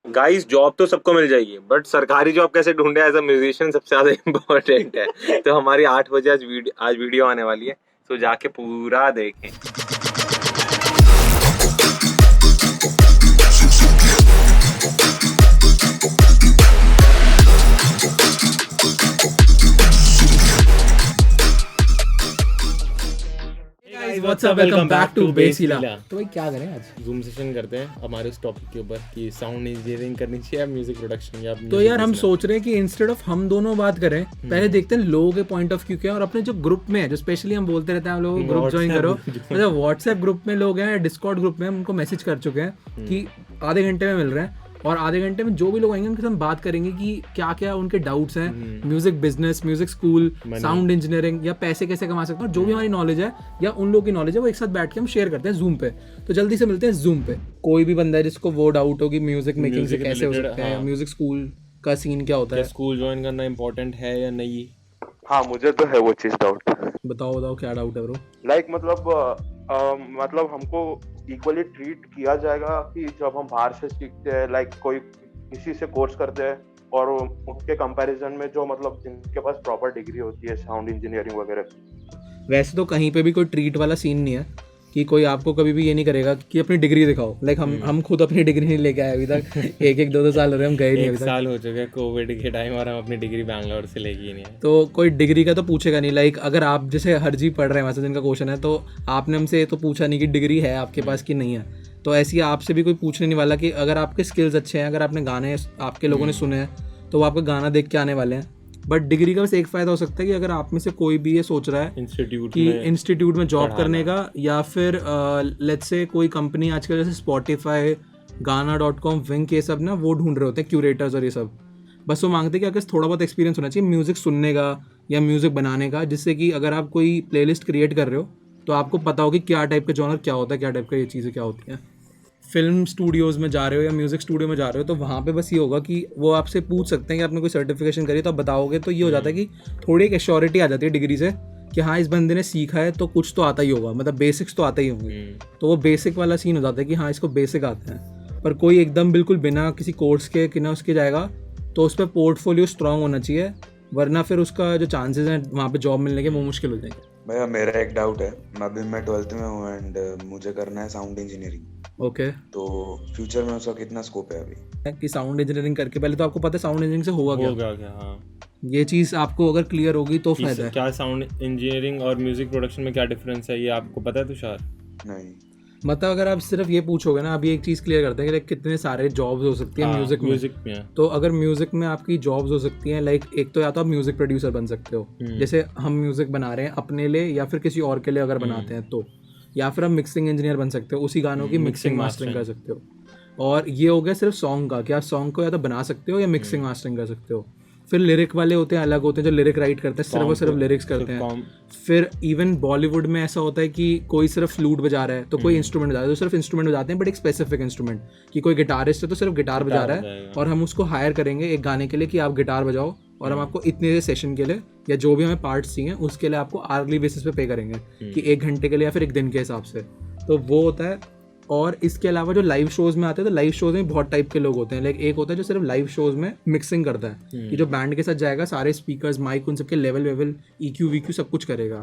Guys job तो सबको मिल जाएगी, बट सरकारी जॉब कैसे ढूंढे एज अ म्यूजिशियन सबसे ज्यादा इम्पोर्टेंट है। तो हमारी 8 बजे आज वीडियो आने वाली है, तो जाके पूरा देखें। What's up? Welcome back to बेसिला। तो भाई क्या करें आज? जूम सेशन करते हैं हमारे उस टॉपिक के ऊपर कि साउंड इंजीनियरिंग करनी चाहिए या म्यूजिक प्रोडक्शन या तो यार हम सोच रहे हैं कि इंस्टेड ऑफ हम दोनों बात करें, पहले देखते हैं लोगों के पॉइंट ऑफ व्यू क्या है, और अपने जो ग्रुप में है, जो स्पेशली हम बोलते रहते हैं हम लोग ग्रुप ज्वाइन करो, मतलब व्हाट्सएप ग्रुप में लोग हैं, डिस्कॉर्ड ग्रुप में हम उनको मैसेज कर चुके हैं कि आधे घंटे में मिल रहे हैं, और आधे घंटे में जो भी लोग आएंगे उनके साथ हम बात करेंगे कि क्या क्या उनके डाउट्स हैं music business, music school, sound engineering या पैसे कैसे कमा सकते हैं, जो भी हमारी नॉलेज है या उन लोगों की नॉलेज है वो एक साथ बैठ के हम शेयर करते हैं जूम पे। तो जल्दी से मिलते हैं जूम पे। कोई भी बंदा है जिसको वो डाउट हो कि म्यूजिक मेकिंग से कैसे हो सकता है, म्यूजिक स्कूल का सीन क्या होता है, स्कूल ज्वाइन करना इम्पोर्टेंट है या नहीं। हाँ, मुझे तो है वो चीज डाउट। बताओ क्या डाउट है ब्रो। लाइक मतलब हमको इक्वली ट्रीट किया जाएगा कि जब हम बाहर से सीखते हैं, लाइक कोई किसी से कोर्स करते हैं और उनके कंपैरिजन में जो मतलब जिनके पास प्रॉपर डिग्री होती है साउंड इंजीनियरिंग वगैरह। वैसे तो कहीं पे भी कोई ट्रीट वाला सीन नहीं है कि कोई आपको कभी भी ये नहीं करेगा कि अपनी डिग्री दिखाओ। लाइक हम खुद अपनी डिग्री नहीं लेके आए अभी तक। एक दो साल हो रहे हम गए नहीं, अभी तक साल हो चुके हैं कोविड के टाइम, और हम अपनी डिग्री बैंगलोर से लेके ही नहीं है। तो कोई डिग्री का तो पूछेगा नहीं। लाइक अगर आप जैसे हरजी पढ़ रहे हैं वैसे जिनका क्वेश्चन है, तो आपने हमसे तो पूछा नहीं कि डिग्री है आपके पास कि नहीं है, तो ऐसे ही आपसे भी कोई पूछने नहीं वाला कि अगर आपके स्किल्स अच्छे हैं, अगर आपने गाने आपके लोगों ने सुने हैं तो वो आपका गाना देख के आने वाले हैं। बट डिग्री का बस एक फ़ायदा हो सकता है कि अगर आप में से कोई भी ये सोच रहा है इंस्टीट्यूट में जॉब करने का, या फिर लेट्स से कोई कंपनी आजकल जैसे स्पॉटिफाई, गाना.com, विंक, ये सब ना वो ढूंढ रहे होते हैं क्यूरेटर्स और ये सब। बस वो मांगते हैं कि आपके थोड़ा बहुत एक्सपीरियंस होना चाहिए म्यूज़िक सुनने का या म्यूज़िक बनाने का, जिससे कि अगर आप कोई प्लेलिस्ट क्रिएट कर रहे हो तो आपको पता हो कि क्या टाइप का जॉनर क्या होता है, क्या टाइप का ये चीज़ें क्या होती हैं। फिल्म स्टूडियोज़ में जा रहे हो या म्यूज़िक स्टूडियो में जा रहे हो तो वहाँ पे बस ये होगा कि वो आपसे पूछ सकते हैं कि आपने कोई सर्टिफिकेशन करी, तो आप बताओगे तो ये हो जाता है कि थोड़ी एक एश्योरिटी आ जाती है डिग्री से कि हाँ इस बंदे ने सीखा है तो कुछ तो आता ही होगा, मतलब बेसिक्स तो आते ही होंगे। तो वो बेसिक वाला सीन हो जाता है कि हाँ इसको बेसिक आते हैं। पर कोई एकदम बिल्कुल बिना किसी कोर्स के कि ना उसके जाएगा तो उस पर पोर्टफोलियो स्ट्रॉन्ग होना चाहिए, वरना फिर उसका जो चांसेस हैं वहाँ पे जॉब मिलने के वो मुश्किल हो जाएंगे। भैया मेरा एक डाउट है, मैं 12th में हूँ एंड मुझे करना है साउंड इंजीनियरिंग। ओके, तो फ्यूचर में उसका कितना स्कोप है अभी? कि साउंड इंजीनियरिंग करके पहले तो आपको पता है साउंड इंजीनियरिंग से होगा क्या। हाँ, ये चीज़ आपको अगर क्लियर होगी तो फायदा है। क्या साउंड इंजीनियरिंग और म्यूजिक प्रोडक्शन में क्या डिफरेंस है ये आपको पता है तुषार? नहीं, मतलब अगर आप सिर्फ ये पूछोगे ना, अभी एक चीज़ क्लियर करते हैं कि कितने सारे जॉब्स हो सकती है म्यूजिक में। तो अगर म्यूजिक में आपकी जॉब्स हो सकती हैं, लाइक एक तो या तो आप म्यूजिक प्रोड्यूसर बन सकते हो, जैसे हम म्यूजिक बना रहे हैं अपने लिए या फिर किसी और के लिए अगर बनाते हैं तो, या फिर आप मिक्सिंग इंजीनियर बन सकते हो, उसी गानों की मिक्सिंग मास्टरिंग कर सकते हो। और ये हो गया सिर्फ सॉन्ग का, कि आप सॉन्ग को या तो बना सकते हो या मिक्सिंग मास्टरिंग कर सकते हो। फिर लिरिक वाले होते हैं, अलग होते हैं जो लिरिक राइट करते हैं, सिर्फ और सिर्फ लिरिक्स करते हैं। फिर इवन बॉलीवुड में ऐसा होता है कि कोई सिर्फ फ्लूट बजा रहा है तो कोई इंस्ट्रूमेंट बजा रहा है, तो सिर्फ इंस्ट्रूमेंट बजाते हैं, बट एक स्पेसिफिक इंस्ट्रूमेंट, कि कोई गिटारिस्ट है तो सिर्फ गिटार बजा रहा है और हम उसको हायर करेंगे एक गाने के लिए कि आप गिटार बजाओ और हम आपको इतने सेशन के लिए या जो भी हमें पार्ट्स चाहिए उसके लिए आपको आर्ली बेसिस पे पे करेंगे कि 1 घंटे के लिए या फिर 1 दिन के हिसाब से। तो वो होता है। और इसके अलावा जो लाइव शोज में आते हैं, तो लाइव शोज में बहुत टाइप के लोग होते हैं। लाइक एक होता है जो सिर्फ लाइव शोज में मिक्सिंग करता है, कि जो बैंड के साथ जाएगा, सारे स्पीकर्स, माइक, उन सबके लेवल, EQ VQ सब कुछ करेगा।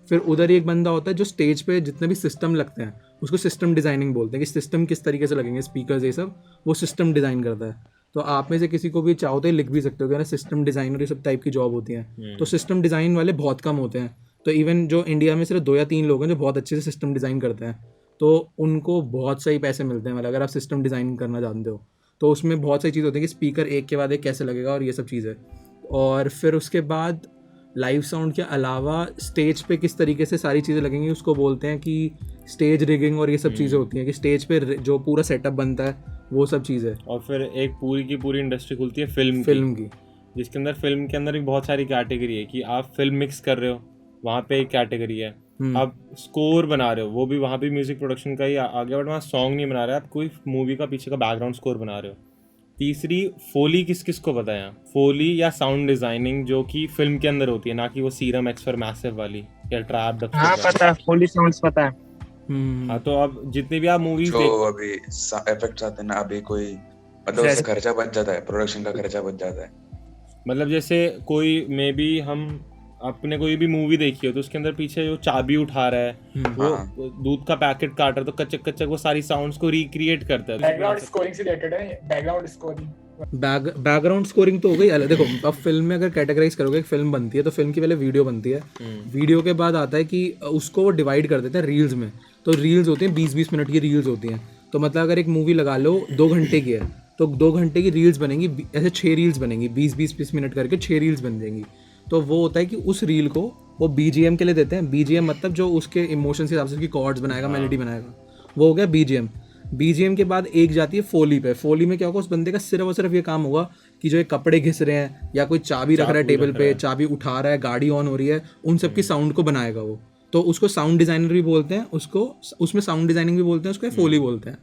फिर उधर ही एक बंदा होता है जो स्टेज पे जितने भी सिस्टम लगते हैं उसको सिस्टम डिज़ाइनिंग बोलते हैं, कि सिस्टम किस तरीके से लगेंगे, स्पीकर्स ये सब, वो सिस्टम डिज़ाइन करता है। तो आप में से किसी को भी चाहो तो लिख भी सकते हो कि ना सिस्टम डिज़ाइनर ये सब टाइप की जॉब होती है। तो सिस्टम डिज़ाइन वाले बहुत कम होते हैं। तो इवन जो इंडिया में सिर्फ 2 या 3 लोग हैं जो बहुत अच्छे से सिस्टम डिज़ाइन करते हैं, तो उनको बहुत सही पैसे मिलते हैं। मतलब अगर आप सिस्टम डिज़ाइन करना जानते हो तो उसमें बहुत सारी चीज़ होती है कि स्पीकर एक के बाद एक कैसे लगेगा और ये सब चीज़ें। और फिर उसके बाद लाइव साउंड के अलावा स्टेज पे किस तरीके से सारी चीज़ें लगेंगी उसको बोलते हैं कि स्टेज रिगिंग, और ये सब चीज़ें होती हैं कि स्टेज पे जो पूरा सेटअप बनता है वो सब चीज़ें। और फिर एक पूरी की पूरी इंडस्ट्री खुलती है फिल्म की, जिसके अंदर फिल्म के अंदर भी बहुत सारी कैटेगरी है कि आप फिल्म मिक्स कर रहे हो, वहाँ पे एक कैटेगरी है। आप स्कोर बना रहे हो, वो भी वहाँ भी म्यूजिक प्रोडक्शन का ही आ गया, बट वहाँ सॉन्ग नहीं बना रहे, आप कोई मूवी का पीछे का बैकग्राउंड स्कोर बना रहे हो। तीसरी फोली, किस को पता है? फोली या साउंड डिजाइनिंग जो कि फिल्म के अंदर होती है, ना कि वो सीरम एक्स फॉर मैसिव वाली या ट्रैप डब। हाँ पता है, फोली साउंड्स पता है। हाँ, तो अब जितने भी आप मूवीज जो अभी इफेक्ट्स आते हैं ना, अभी कोई मतलब उससे खर्चा बच जाता है, प्रोडक्शन का खर्चा बच जाता है। मतलब जैसे कोई मे बी हम आपने कोई भी मूवी देखी हो तो उसके अंदर पीछे जो चाबी उठा रहा है वो दूध का पैकेट काट रहा है तो कच्चे कच्चे वो सारी साउंड्स को रिक्रिएट करता है। बैकग्राउंड स्कोरिंग से रिलेटेड है, बैकग्राउंड स्कोरिंग। बैकग्राउंड स्कोरिंग तो हो गई अलग। देखो अब फिल्म में अगर कैटेगराइज करोगे, एक फिल्म बनती है तो फिल्म की पहले वीडियो बनती है, वीडियो के बाद आता है कि उसको वो डिवाइड कर देते हैं रील्स में। तो रील्स होती हैं 20-20 मिनट की रील्स होती हैं। तो मतलब अगर एक मूवी लगा लो 2 घंटे की है तो 2 घंटे की रील्स बनेंगी, ऐसे 6 रील्स बनेंगी, 20-20 मिनट करके 6 रील्स बन जाएंगी। तो वो होता है कि उस रील को वो BGM के लिए देते हैं। BGM मतलब जो उसके इमोशंस के हिसाब से उसकी कॉर्ड्स बनाएगा, मेलोडी बनाएगा, वो हो गया BGM। BGM के बाद एक जाती है फोली पे। फोली में क्या होगा, उस बंदे का सिर्फ और सिर्फ ये काम होगा कि जो ये कपड़े घिस रहे हैं या कोई चाबी रख रहा है टेबल पे, चाबी उठा रहा है, गाड़ी ऑन हो रही है, उन सब की साउंड को बनाएगा वो। तो उसको साउंड डिजाइनर भी बोलते हैं, उसको उसमें साउंड डिजाइनिंग भी बोलते हैं, उसको फोली बोलते हैं।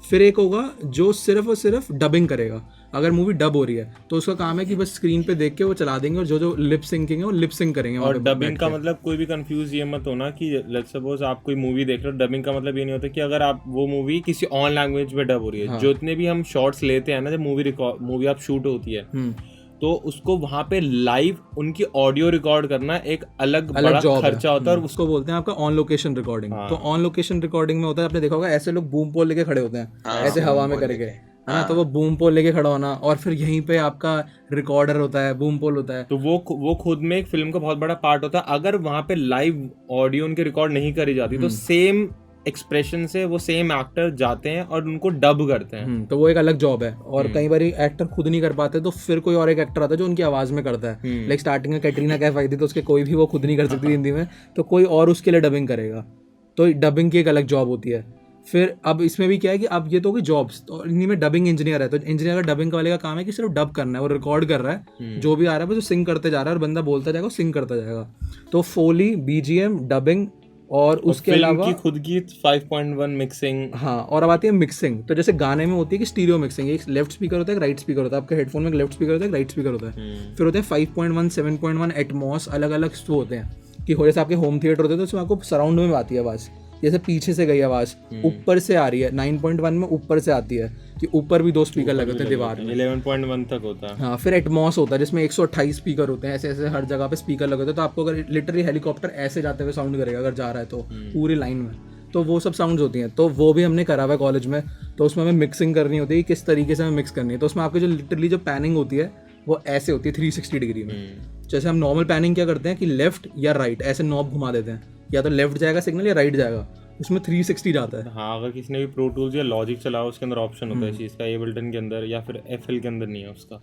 फिर एक होगा जो सिर्फ और सिर्फ डबिंग करेगा। अगर मूवी डब हो रही है तो उसका काम है कि बस स्क्रीन पे देख के वो चला देंगे और जो जो लिप सिंकिंग है वो लिप सिंक करेंगे। और डबिंग का मतलब कोई भी कंफ्यूज ये मत होना कि लेट्स सपोज आप कोई मूवी देख रहे हो, डबिंग का मतलब ये नहीं होता कि अगर आप वो मूवी किसी ऑन लैंग्वेज में डब हो रही है। जो इतने भी हम शॉर्ट्स लेते हैं ना, जब मूवी आप शूट होती है तो उसको वहां पे लाइव उनकी ऑडियो रिकॉर्ड करना एक अलग बड़ा खर्चा होता है और उसको बोलते हैं आपका ऑन लोकेशन रिकॉर्डिंग। तो ऑन लोकेशन रिकॉर्डिंग में होता है, आपने देखा होगा ऐसे लोग बूम पोल लेके खड़े होते हैं ऐसे हवा में करके, है ना। तो वो बूम पोल लेके खड़ा होना और फिर यहीं पे आपका रिकॉर्डर होता है, बूम पोल होता है। तो वो खुद में एक फिल्म का बहुत बड़ा पार्ट होता है। अगर वहां पे लाइव ऑडियो उनके रिकॉर्ड नहीं करी जाती तो सेम एक्सप्रेशन से वो सेम एक्टर जाते हैं और उनको डब करते हैं। तो वो एक अलग जॉब है। और कई बार एक्टर खुद नहीं कर पाते तो फिर कोई और एक एक्टर आता है जो उनकी आवाज में करता है। लाइक स्टार्टिंग में कैटरीना कैफ आई थी तो उसके कोई भी वो खुद नहीं कर सकती हिंदी में, तो कोई और उसके लिए डबिंग करेगा। तो डबिंग की एक अलग जॉब होती है। फिर अब इसमें भी क्या है कि अब ये तो होगी जॉब्स, तो इन्हीं में डबिंग इंजीनियर है। तो इंजीनियर का डबिंग वाले का काम है कि सिर्फ डब करना है, वो रिकॉर्ड कर रहा है जो भी आ रहा है, बस सिंग करते जा रहा है और बंदा बोलता जाएगा, सिंग करता जाएगा। तो फोली, BGM, डबिंग और उसके अलावा खुद की 5.1 मिक्सिंग। हाँ, और अब आती है मिक्सिंग। तो जैसे गाने में होती है कि स्टीरियो मिक्सिंग, एक लेफ्ट स्पीकर होता है, एक राइट स्पीकर होता है। आपके हेडफोन में एक लेफ्ट स्पीकर होता है, एक राइट स्पीकर होता है। फिर होते हैं 5.1, 7.1 एटमॉस, अलग अलग वो होते हैं कि जैसे आपके होम थिएटर होते हैं तो उसमें आपको सराउंड में आती है आवाज़, जैसे पीछे से गई आवाज़ ऊपर से आ रही है। 9.1 में ऊपर से आती है कि ऊपर भी 2 स्पीकर लगे होते हैं दीवार में। 11.1 तक होता है। हाँ, फिर एटमॉस होता है जिसमें 128 स्पीकर होते हैं, ऐसे ऐसे हर जगह पे स्पीकर लगे होते हैं। तो आपको अगर लिटरली हेलीकॉप्टर ऐसे जाते हुए साउंड करेगा अगर जा रहा है तो पूरी लाइन में, तो वो सब साउंड्स होती हैं। तो वो भी हमने करा हुआ है कॉलेज में। तो उसमें हमें मिक्सिंग करनी होती है, किस तरीके से हमें मिक्स करनी है। तो उसमें आपकी जो लिटरली जो पैनिंग होती है वो ऐसे होती है 360 डिग्री में। जैसे हम नॉर्मल पैनिंग क्या करते हैं कि लेफ्ट या राइट ऐसे नॉब घुमा देते हैं, या तो लेफ्ट जाएगा सिग्नल या राइट जाएगा, उसमें 360 जाता है। हाँ, अगर किसी ने भी प्रो टूल्स या लॉजिक चलाओ उसके अंदर ऑप्शन होता है इस चीज़ का, एबल्टन के अंदर या फिर FL के अंदर नहीं है उसका।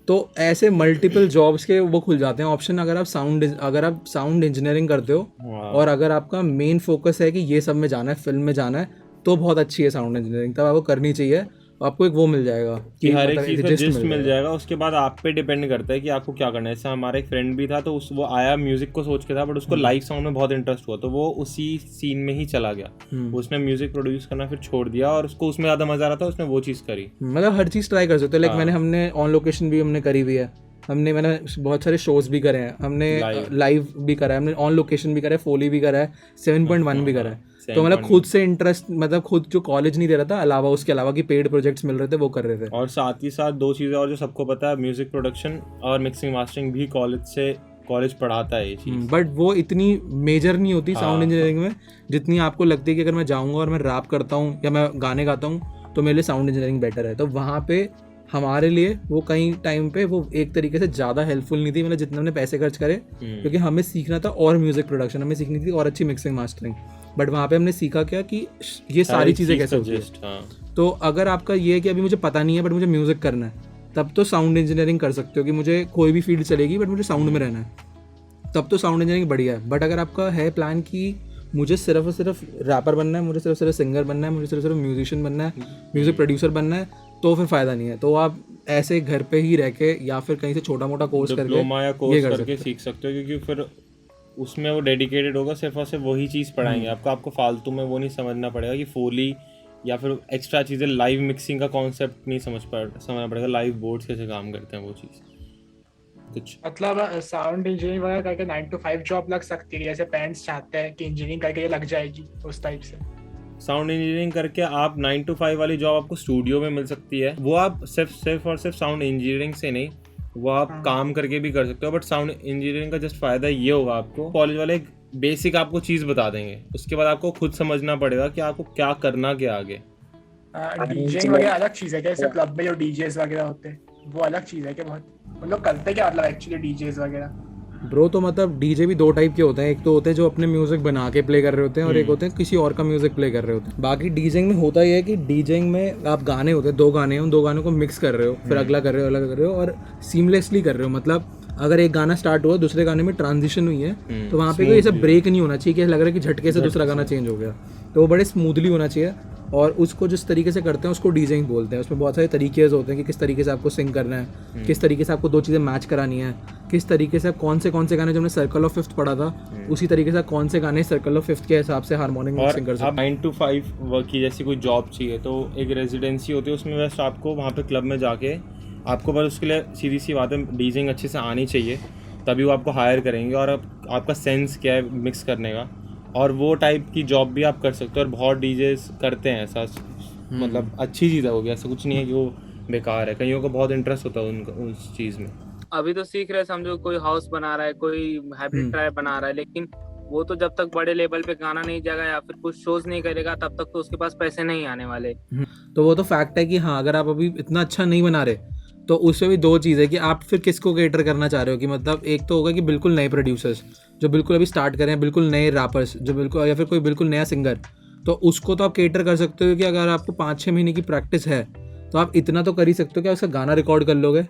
तो ऐसे मल्टीपल जॉब्स के वो खुल जाते हैं ऑप्शन अगर आप साउंड इंजीनियरिंग करते हो और अगर आपका मेन फोकस है कि ये सब में जाना है, फिल्म में जाना है, तो बहुत अच्छी है साउंड इंजीनियरिंग, तब आपको करनी चाहिए। आपको एक वो मिल जाएगा कि हर एक चीज़ का जिस्ट मिल जाएगा। उसके बाद आप पे डिपेंड करता है कि आपको क्या करना है। जैसे हमारा एक फ्रेंड भी था तो वो आया म्यूजिक को सोच के था, बट उसको लाइव साउंड में बहुत इंटरेस्ट हुआ तो वो उसी सीन में ही चला गया। उसने म्यूजिक प्रोड्यूस करना फिर छोड़ दिया और उसको उसमें ज़्यादा मजा आ रहा था, उसने वो चीज़ करी। मतलब हर चीज़ ट्राई कर सकते हो। लाइक हमने ऑन लोकेशन भी हमने करी हुई है, मैंने बहुत सारे शोज भी करे हैं, हमने लाइव भी करा है, हमने ऑन लोकेशन भी करा है, फोली भी करा है, 7.1 भी करा है। तो मतलब खुद से इंटरेस्ट, मतलब खुद जो कॉलेज नहीं दे रहा था, अलावा उसके अलावा कि पेड प्रोजेक्ट्स मिल रहे थे वो कर रहे थे। और साथ ही साथ 2 चीज़ें और जो सबको पता है, म्यूजिक प्रोडक्शन और मिक्सिंग मास्टरिंग भी कॉलेज पढ़ाता है ये चीज़, बट वो इतनी मेजर नहीं होती साउंड इंजीनियरिंग में जितनी आपको लगती है कि अगर मैं जाऊँगा और मैं रैप करता हूँ या मैं गाने गाता हूँ तो मेरे लिए साउंड इंजीनियरिंग बेटर है। तो वहाँ पे हमारे लिए वो कई टाइम पे वो एक तरीके से ज़्यादा हेल्पफुल नहीं थी, मतलब जितने हमने पैसे खर्च करे, क्योंकि हमें सीखना था और म्यूज़िक प्रोडक्शन, हमें सीखनी थी और अच्छी मिक्सिंग मास्टरिंग। बट वहाँ पे हमने सीखा क्या कि ये सारी चीज़ें कैसे होती है। तो अगर आपका ये है कि अभी मुझे पता नहीं है बट मुझे म्यूज़िक करना है, तब तो साउंड इंजीनियरिंग कर सकते हो कि मुझे कोई भी फील्ड चलेगी बट मुझे साउंड में रहना है, तब तो साउंड इंजीनियरिंग बढ़िया है। बट अगर आपका है प्लान कि मुझे सिर्फ और सिर्फ रैपर बनना है, मुझे सिर्फ सिर्फ सिंगर बनना है, मुझे सिर्फ सिर्फ म्यूजिशियन बनना है, म्यूज़िक प्रोड्यूसर बनना है, तो फिर फ़ायदा नहीं है। तो आप ऐसे घर पे ही रह के या फिर कहीं से छोटा मोटा कोर्स करके, डिप्लोमा या कोर्स करके सीख सकते हो, क्योंकि फिर उसमें वो डेडिकेटेड होगा, सिर्फ और सिर्फ वही चीज़ पढ़ाएंगे आपको फालतू में वो नहीं समझना पड़ेगा कि फोली या फिर एक्स्ट्रा चीज़ें, लाइव मिक्सिंग का कॉन्सेप्ट नहीं समझना पड़ेगा, लाइव बोर्ड्स कैसे काम करते हैं वो चीज़ कुछ। मतलब साउंड इंजीनियरिंग वगैरह करके 9 to 5 जॉब लग सकती है, जैसे पेरेंट्स चाहते हैं कि इंजीनियरिंग करके ये लग जाएगी उस टाइप से। साउंड इंजीनियरिंग करके आप 9 to 5 वाली जॉब आपको स्टूडियो में मिल सकती है, वो आप सिर्फ और सिर्फ साउंड इंजीनियरिंग से नहीं, वो आप काम करके भी कर सकते हो। बट साउंड इंजीनियरिंग का जस्ट फायदा ये होगा, आपको कॉलेज वाले एक बेसिक आपको चीज़ बता देंगे, उसके बाद आपको खुद समझना पड़ेगा कि आपको क्या करना क्या आगे। डीजेइंग वगैरह अलग चीज है क्या? जैसे क्लब में जो डीजेस वगैरह होते हैं वो अलग चीज है क्या? बहुत उन लोग करते क्या मतलब एक्चुअली डीजेस वगैरह? ब्रो तो मतलब डीजे भी दो टाइप के होते हैं, एक तो होते हैं जो अपने म्यूजिक बना के प्ले कर रहे होते हैं और एक होते हैं किसी और का म्यूजिक प्ले कर रहे होते हैं। बाकी डीजेइंग में होता ये है कि डीजेइंग में आप गाने होते हैं, 2 गाने हैं, उन 2 गानों को मिक्स कर रहे हो, फिर अगला कर रहे हो, अलग कर रहे हो और सीमलेसली कर रहे हो। मतलब अगर एक गाना स्टार्ट हुआ दूसरे गाने में ट्रांजिशन हुई है तो वहाँ पे कोई ऐसा ब्रेक नहीं होना चाहिए कि लग रहा है कि झटके से दूसरा गाना चेंज हो गया, तो वो बड़े स्मूथली होना चाहिए। और उसको जिस तरीके से करते हैं उसको डीजेइंग बोलते हैं। उसमें बहुत सारे तरीके होते हैं कि किस तरीके से आपको सिंग करना है, किस तरीके से आपको 2 चीज़ें मैच करानी है, किस तरीके से कौन से गाने, जो हमने सर्कल ऑफ फिफ्थ पढ़ा था उसी तरीके से कौन से गाने सर्कल ऑफ फिफ्थ के हिसाब से हार्मोनिक मिक्सिंग कर सकते हैं। 9 to 5 वर्क की जैसी कोई जॉब चाहिए तो एक रेजिडेंसी होती है, उसमें बस आपको वहाँ पे क्लब में जाके आपको बस उसके लिए सीधी सी बात है डीजेइंग अच्छे से आनी चाहिए, तभी वो आपको हायर करेंगे। और आपका सेंस क्या है मिक्स करने का, और वो टाइप की जॉब भी आप कर सकते हो। और बहुत डीजेस करते हैं ऐसा, मतलब अच्छी चीज़ है वो भी, ऐसा कुछ नहीं है कि वो बेकार है। कईयों को बहुत इंटरेस्ट होता है उनका उस चीज़ में। अभी तो सीख रहे, समझो कोई हाउस बना रहा है, कोई हाइब्रिड ट्राइब बना रहा है, लेकिन वो तो जब तक बड़े लेवल पे गाना नहीं जाएगा या फिर कुछ शोज नहीं करेगा तब तक तो उसके पास पैसे नहीं आने वाले। तो वो तो फैक्ट है कि हाँ, अगर आप अभी इतना अच्छा नहीं बना रहे तो उसमें भी 2 चीज़ है कि आप फिर किसको कैटर करना चाह रहे हो। कि मतलब एक तो होगा कि बिल्कुल नए प्रोड्यूसर्स जो बिल्कुल अभी स्टार्ट कर रहे हैं, बिल्कुल नए रैपर्स जो बिल्कुल, या फिर कोई बिल्कुल नया सिंगर, तो उसको तो आप कैटर कर सकते हो कि अगर आपको 5-6 महीने की प्रैक्टिस है तो आप इतना तो कर ही सकते हो कि उसका गाना रिकॉर्ड कर लोगे।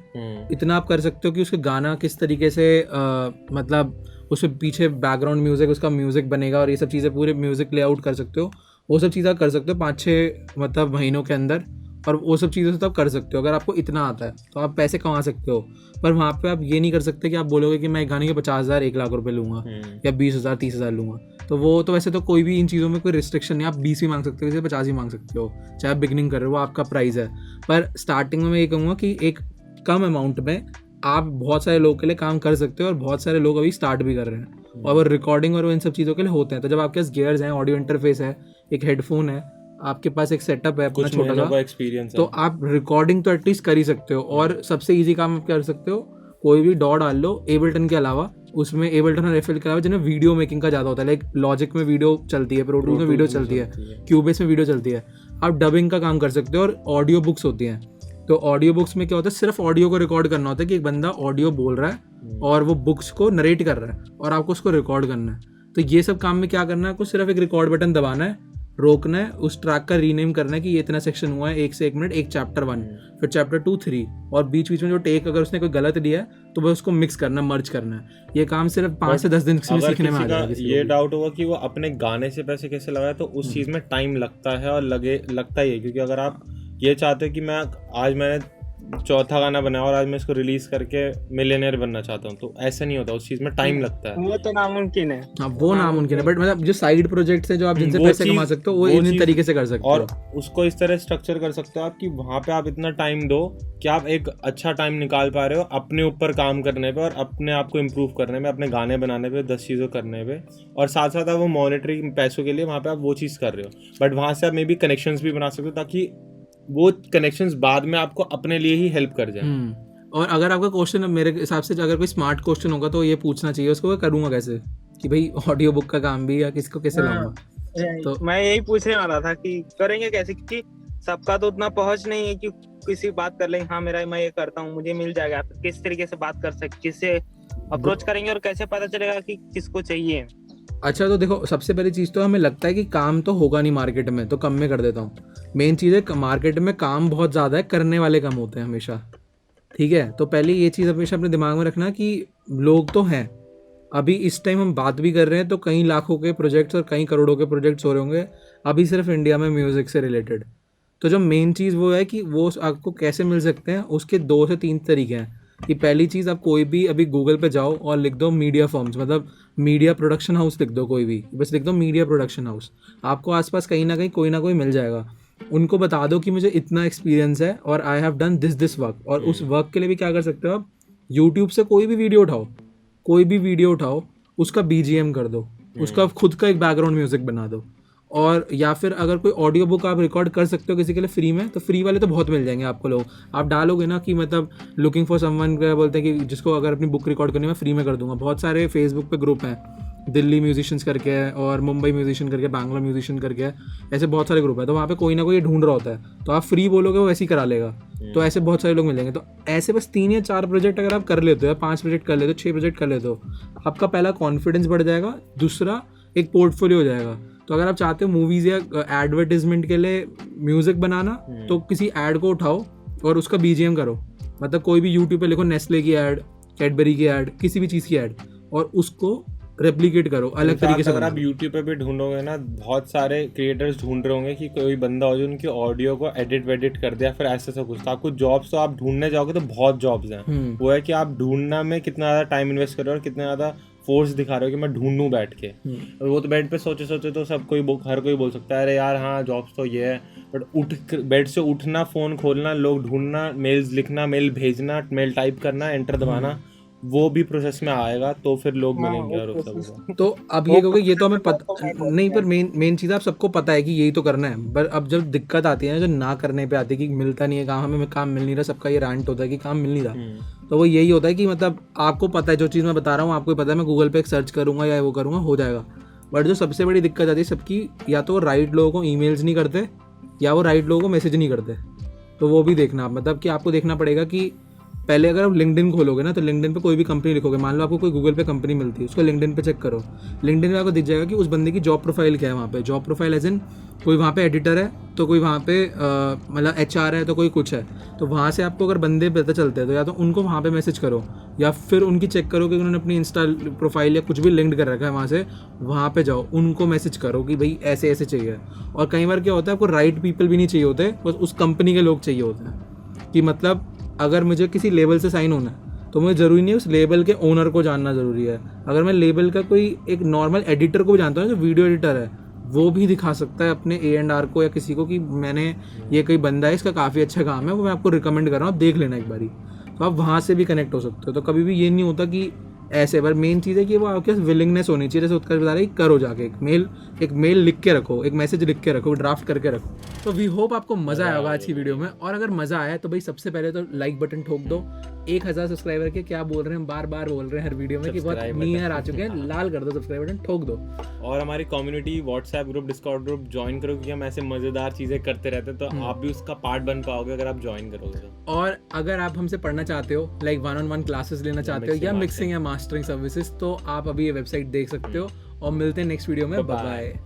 इतना आप कर सकते हो कि उसका गाना किस तरीके से मतलब उसमें पीछे बैकग्राउंड म्यूज़िक, उसका म्यूज़िक बनेगा और ये सब चीज़ें पूरे म्यूज़िक लेआउट कर सकते हो। वो सब चीज़ें कर सकते हो 5-6 मतलब महीनों के अंदर, और वो सब चीज़ों से तो आप कर सकते हो। अगर आपको इतना आता है तो आप पैसे कमा सकते हो। पर वहाँ पे आप ये नहीं कर सकते कि आप बोलोगे कि मैं एक गाने के 50,000 1 लाख रुपए लूँगा या 20,000 30,000 लूँगा। तो वो तो वैसे तो कोई भी इन चीज़ों में कोई रिस्ट्रिक्शन नहीं, आप 20 भी मांग सकते हो, जैसे 50 ही मांग सकते हो, चाहे आप बिगनिंग कर रहे हो, वो आपका प्राइस है। पर स्टार्टिंग में मैं ये कहूँगा कि एक कम अमाउंट में आप बहुत सारे लोगों के लिए काम कर सकते हो, और बहुत सारे लोग अभी स्टार्ट भी कर रहे हैं और वो रिकॉर्डिंग और वो इन सब चीज़ों के लिए होते हैं। तो जब आपके पास गियर्स हैं, ऑडियो इंटरफेस है, एक हेडफोन है, आपके पास एक सेटअप है अपना छोटा सा एक्सपीरियंस, तो आप रिकॉर्डिंग तो एटलीस्ट कर ही सकते हो। और सबसे इजी काम आप कर सकते हो, कोई भी डॉ डाल लो एबल्टन के अलावा, उसमें एबल्टन और एफएल के अलावा जिन्हें वीडियो मेकिंग का ज़्यादा होता है, लाइक लॉजिक में वीडियो चलती है, प्रो टूल्स में वीडियो चलती है, क्यूबेस में वीडियो चलती है, आप डबिंग का काम कर सकते हो। और ऑडियो बुक्स होती हैं, तो ऑडियो बुक्स में क्या होता है, सिर्फ ऑडियो को रिकॉर्ड करना होता है कि एक बंदा ऑडियो बोल रहा है और वो बुक्स को नरेट कर रहा है और आपको उसको रिकॉर्ड करना है। तो ये सब काम में क्या करना है, आपको सिर्फ एक रिकॉर्ड बटन दबाना है, रोकना है, उस ट्रैक का रीनेम करना है कि ये इतना सेक्शन हुआ है, 1 से 1 मिनट, एक चैप्टर 1, फिर चैप्टर 2 3, और बीच बीच में जो टेक अगर उसने कोई गलत दिया है तो बस उसको मिक्स करना, मर्ज करना है। ये काम सिर्फ 5 से 10 दिन में सीखने में आ जाएगा। ये डाउट होगा कि वो अपने गाने से पैसे कैसे लगाए, तो उस चीज़ में टाइम लगता है और लगता ही है। क्योंकि अगर आप ये चाहते हो कि मैंने चौथा गाना बनाया और आज मैं इसको रिलीज करके मिलियनेयर बनना चाहता हूँ, तो ऐसा नहीं होता, उस चीज में टाइम लगता है। वो तो नामुमकिन है। हाँ, वो नामुमकिन है, बट मतलब जो साइड प्रोजेक्ट्स हैं जो आप जिनसे पैसे कमा सकते हो वो इन तरीके से कर सकते हो। और उसको इस तरह स्ट्रक्चर कर सकते हो आप कि वहाँ पे आप इतना टाइम दो कि आप एक अच्छा टाइम निकाल पा रहे हो अपने ऊपर काम करने पे और अपने आप को इम्प्रूव करने में, अपने गाने बनाने पे, 10 चीज़ों करने पे, और साथ साथ आप वो मॉनिटरी पैसों के लिए वहाँ पे आप वो चीज़ कर रहे हो। बट वहाँ से आप मे बी कनेक्शंस भी बना सकते हो ताकि वो कनेक्शंस बाद में आपको अपने लिए ही हेल्प कर जाए। और अगर आपका क्वेश्चन मेरे हिसाब से अगर कोई स्मार्ट क्वेश्चन होगा तो ये पूछना चाहिए उसको, करूँगा कैसे, कि भाई ऑडियो बुक का काम भी या किसको कैसे लाऊंगा। तो मैं यही पूछने वाला था कि करेंगे कैसे, क्योंकि सबका तो उतना पहुंच नहीं है कि किसी बात कर लेंगे, हाँ मैं ये करता हूँ मुझे मिल जाएगा, किस तरीके से बात कर सकते, किससे अप्रोच करेंगे और कैसे पता चलेगा कि किसको चाहिए। अच्छा, तो देखो सबसे पहली चीज़ तो हमें लगता है कि काम तो होगा नहीं मार्केट में, तो कम में कर देता हूँ। मेन चीज़ है मार्केट में काम बहुत ज़्यादा है, करने वाले कम होते हैं हमेशा, ठीक है। तो पहले ये चीज़ हमेशा अपने दिमाग में रखना कि लोग तो हैं, अभी इस टाइम हम बात भी कर रहे हैं तो कई लाखों के प्रोजेक्ट्स और कई करोड़ों के प्रोजेक्ट्स हो रहे होंगे अभी सिर्फ इंडिया में म्यूज़िक से रिलेटेड। तो जो मेन चीज़ वो है कि वो आपको कैसे मिल सकते हैं, उसके 2 से 3 तरीके हैं। कि पहली चीज़, आप कोई भी अभी गूगल पे जाओ और लिख दो मीडिया फर्म्स, मतलब मीडिया प्रोडक्शन हाउस लिख दो, कोई भी बस लिख दो मीडिया प्रोडक्शन हाउस, आपको आसपास कहीं ना कहीं कोई ना कोई मिल जाएगा। उनको बता दो कि मुझे इतना एक्सपीरियंस है और I have done this work, और उस वर्क के लिए भी क्या कर सकते हो आप, यूट्यूब से कोई भी वीडियो उठाओ, उसका BGM कर दो, उसका खुद का एक बैकग्राउंड म्यूजिक बना दो, और या फिर अगर कोई ऑडियो बुक आप रिकॉर्ड कर सकते हो किसी के लिए फ्री में, तो फ्री वाले तो बहुत मिल जाएंगे आपको लोग। आप डालोगे ना कि मतलब लुकिंग फॉर समवन, क्या बोलते हैं कि जिसको अगर अपनी बुक रिकॉर्ड करनी मैं फ्री में कर दूंगा। बहुत सारे फेसबुक पे ग्रुप हैं, दिल्ली म्यूजिशियंस करके है और मुंबई म्यूजिशियन करके, बैंगलोर म्यूजिशियन करके है, ऐसे बहुत सारे ग्रुप है। तो वहाँ पे कोई ना कोई ढूंढ रहा होता है, तो आप फ्री बोलोगे वो वैसे ही करा लेगा। तो ऐसे बहुत सारे लोग मिल जाएंगे। तो ऐसे बस 3 या 4 प्रोजेक्ट अगर आप कर लेते हो, या 5 प्रोजेक्ट कर लेते हो, 6 प्रोजेक्ट कर लेते हो, आपका पहला कॉन्फिडेंस बढ़ जाएगा, दूसरा एक पोर्टफोलियो हो जाएगा। तो अगर आप चाहते हो मूवीज़ या एडवर्टीजमेंट के लिए म्यूज़िक बनाना, तो किसी ऐड को उठाओ और उसका BGM करो। मतलब कोई भी यूट्यूब पे लिखो नेस्ले की ऐड, कैडबरी की ऐड, किसी भी चीज़ की ऐड, और उसको रेप्लिकेट करो अलग तरीके से। अगर आप यूट्यूब पे भी ढूंढोगे ना, बहुत सारे क्रिएटर्स ढूंढ रहे होंगे कि कोई बंदा हो जो उनकी ऑडियो को एडिट वेडिट कर दे या फिर ऐसा कुछ। तो आपको जॉब्स, तो आप ढूंढने जाओगे तो बहुत जॉब्स हैं। वो है कि आप ढूंढना में कितना ज़्यादा टाइम इन्वेस्ट कर रहे हो और कितना ज़्यादा फोर्स दिखा रहे हो कि मैं ढूंढूं बैठ के। और वो तो बेड पे सोचे सोचे तो सब कोई, हर कोई बोल सकता है अरे यार हाँ जॉब्स तो ये है, बट बेड से उठना, फ़ोन खोलना, लोग ढूंढना, मेल्स लिखना, मेल भेजना, मेल टाइप करना, एंटर दबाना, वो भी प्रोसेस में आएगा तो फिर लोग मिलेंगे और वो सब। तो अब ये कहोगे ये तो हमें पता नहीं, पर मेन चीज़ आप सबको पता है कि यही तो करना है। पर अब जब दिक्कत आती है ना, जो ना करने पे आती है कि मिलता नहीं है काम, हमें काम मिल नहीं रहा, सबका ये रैंट होता है कि काम मिल नहीं रहा। तो वो यही होता है कि मतलब आपको पता है जो चीज़ मैं बता रहा हूँ, आपको पता है मैं गूगल पे एक सर्च करूँगा या वो करूँगा, हो जाएगा। बट जो सबसे बड़ी दिक्कत आती है सबकी, या तो राइट लोगों को ईमेल्स नहीं करते, या वो राइट लोगों को मैसेज नहीं करते। तो वो भी देखना आप, मतलब कि आपको देखना पड़ेगा कि पहले अगर आप लिंक्डइन खोलोगे ना, तो लिंक्डइन पे कोई भी कंपनी लिखोगे, मान लो आपको कोई गूगल पे कंपनी मिलती है, उसको लिंक्डइन पे चेक करो। लिंक्डइन पे आपको दिख जाएगा कि उस बंदे की जॉब प्रोफाइल क्या है। वहाँ पे जॉब प्रोफाइल एज इन कोई वहाँ पे एडिटर है, तो कोई वहाँ पे मतलब HR है, तो कोई कुछ है। तो वहाँ से आपको अगर बंदे पता चलते हैं तो या तो उनको वहाँ पे मैसेज करो, या फिर उनकी चेक करो कि उन्होंने अपनी इंस्टा प्रोफाइल या कुछ भी लिंक्ड कर रखा है, वहाँ से वहाँ पे जाओ, उनको मैसेज करो कि भाई ऐसे ऐसे चाहिए। और कई बार क्या होता है, आपको राइट पीपल भी नहीं चाहिए होते, बस उस कंपनी के लोग चाहिए होते हैं। कि मतलब अगर मुझे किसी लेबल से साइन होना है तो मुझे ज़रूरी नहीं है उस लेबल के ओनर को जानना ज़रूरी है। अगर मैं लेबल का कोई एक नॉर्मल एडिटर को भी जानता हूँ, जो वीडियो एडिटर है, वो भी दिखा सकता है अपने A&R को या किसी को कि मैंने ये कोई बंदा है, इसका काफ़ी अच्छा काम है, वो मैं आपको रिकमेंड कर रहा हूँ, आप देख लेना एक बारी। तो आप वहाँ से भी कनेक्ट हो सकते हो। तो कभी भी ये नहीं होता कि ऐसे, पर मेन चीज़ है कि वो आपके पास विलिंगनेस होनी चाहिए। जैसे उत्कर्ष बता रहे हैं, करो जाके एक मेल लिख के रखो, एक मैसेज लिख के रखो, ड्राफ्ट करके रखो। तो वी होप आपको मज़ा आया होगा आज की वीडियो में। और अगर मज़ा आया तो भाई सबसे पहले तो लाइक बटन ठोक दो। 1000 सब्सक्राइबर के क्या बोल रहे हैं, बार बार बोल रहे हैं हर वीडियो में कि बहुत नियर आ चुके हैं, लाल कर दो सब्सक्राइब बटन, ठोक दो। और हमारी community WhatsApp group, Discord group join करो, क्योंकि हम ऐसे मज़ेदार चीज़ें करते रहते हैं, तो आप भी उसका पार्ट बन पाओगे अगर आप ज्वाइन करोगे तो। और अगर आप हमसे पढ़ना चाहते हो, लाइक 1-on-1 क्लासेस लेना चाहते हो, या मिक्सिंग या मास्टरिंग सर्विसेज, तो आप अभी ये वेबसाइट देख सकते हो। और मिलते हैं नेक्स्ट वीडियो में। Bye bye.